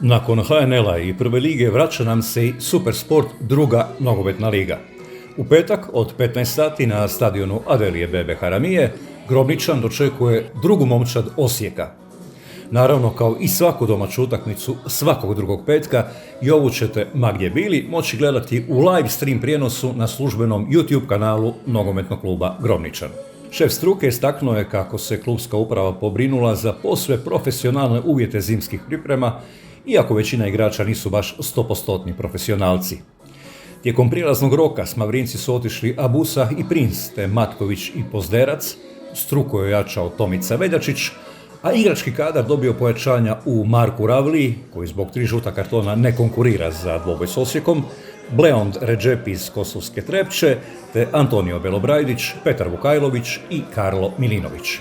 Nakon HNL-a i Prve lige vraća nam se i Supersport druga nogometna liga. U petak od 15 sati na stadionu Adelije Bebe Haramije Grobničan dočekuje drugu momčad Osijeka. Naravno, kao i svaku domaću utakmicu svakog drugog petka, i ovu ćete, ma gdje bili, moći gledati u live stream prijenosu na službenom YouTube kanalu nogometnog kluba Grobničan. Šef struke istaknuo je kako se klubska uprava pobrinula za posve profesionalne uvjete zimskih priprema, iako većina igrača nisu baš 100% profesionalci. Tijekom prijelaznog roka s Mavrinci su otišli Abusa i Princ, te Matković i Pozderac, struku je ojačao Tomica Veljačić, a igrački kadar dobio pojačanja u Marku Ravliji, koji zbog 3 žuta kartona ne konkurira za dvoboj s Osijekom, Bleond Redžepi iz Kosovske Trepče, te Antonio Belobrajdić, Petar Vukajlović i Karlo Milinović.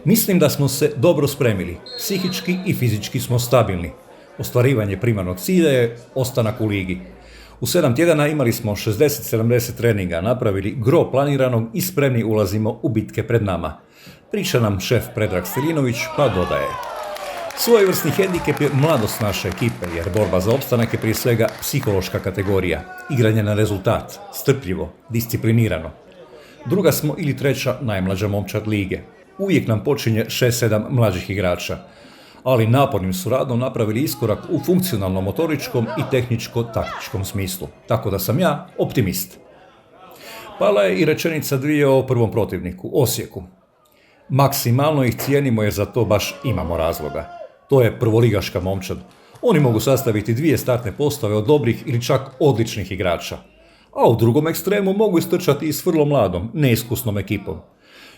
Mislim da smo se dobro spremili, psihički i fizički smo stabilni. Ostvarivanje primarnog cilja je ostanak u ligi. U 7 tjedana imali smo 60-70 treninga, napravili gro planiranog i spremni ulazimo u bitke pred nama. Priča nam šef Predrag Stilinović, pa dodaje: svojevrsni hendikep je mladost naše ekipe, jer borba za opstanak je prije svega psihološka kategorija. Igranje na rezultat, strpljivo, disciplinirano. Druga smo ili treća najmlađa momčad lige. Uvijek nam počinje 6-7 mlađih igrača, ali napornim su radom napravili iskorak u funkcionalno-motoričkom i tehničko-taktičkom smislu, tako da sam ja optimist. Pala je i rečenica dvije o prvom protivniku, Osijeku. Maksimalno ih cijenimo jer za to baš imamo razloga. To je prvoligaška momčad. Oni mogu sastaviti 2 startne postave od dobrih ili čak odličnih igrača. A u drugom ekstremu mogu istrčati i s vrlo mladom, neiskusnom ekipom.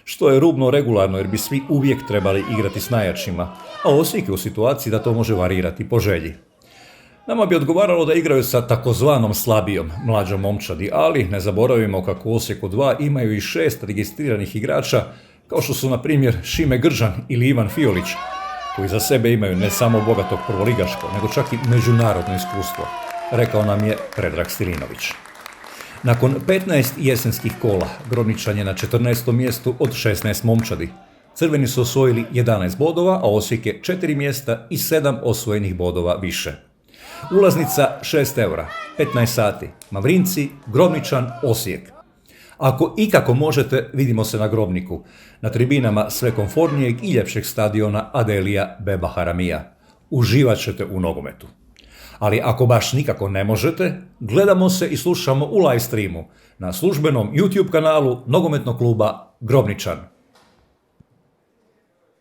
Što je rubno regularno jer bi svi uvijek trebali igrati s najjačima, a Osijek je u situaciji da to može varirati po želji. Nama bi odgovaralo da igraju sa takozvanom slabijom, mlađom momčadi, ali ne zaboravimo kako u Osijeku 2 imaju i 6 registriranih igrača, kao što su na primjer Šime Gržan ili Ivan Fiolić, koji za sebe imaju ne samo bogatog prvoligaško, nego čak i međunarodno iskustvo, rekao nam je Predrag Stilinović. Nakon 15 jesenskih kola, Grobničan je na 14. mjestu od 16 momčadi. Crveni su osvojili 11 bodova, a Osijek je 4 mjesta i 7 osvojenih bodova više. Ulaznica 6 eura, 15 sati, Mavrinci, Grobničan, Osijek. Ako ikako možete, vidimo se na Grobniku, na tribinama sve komfornijeg i ljepšeg stadiona Adelija Beba Haramija. Uživat ćete u nogometu. Ali ako baš nikako ne možete, gledamo se i slušamo u live streamu na službenom YouTube kanalu nogometnog kluba Grobničan.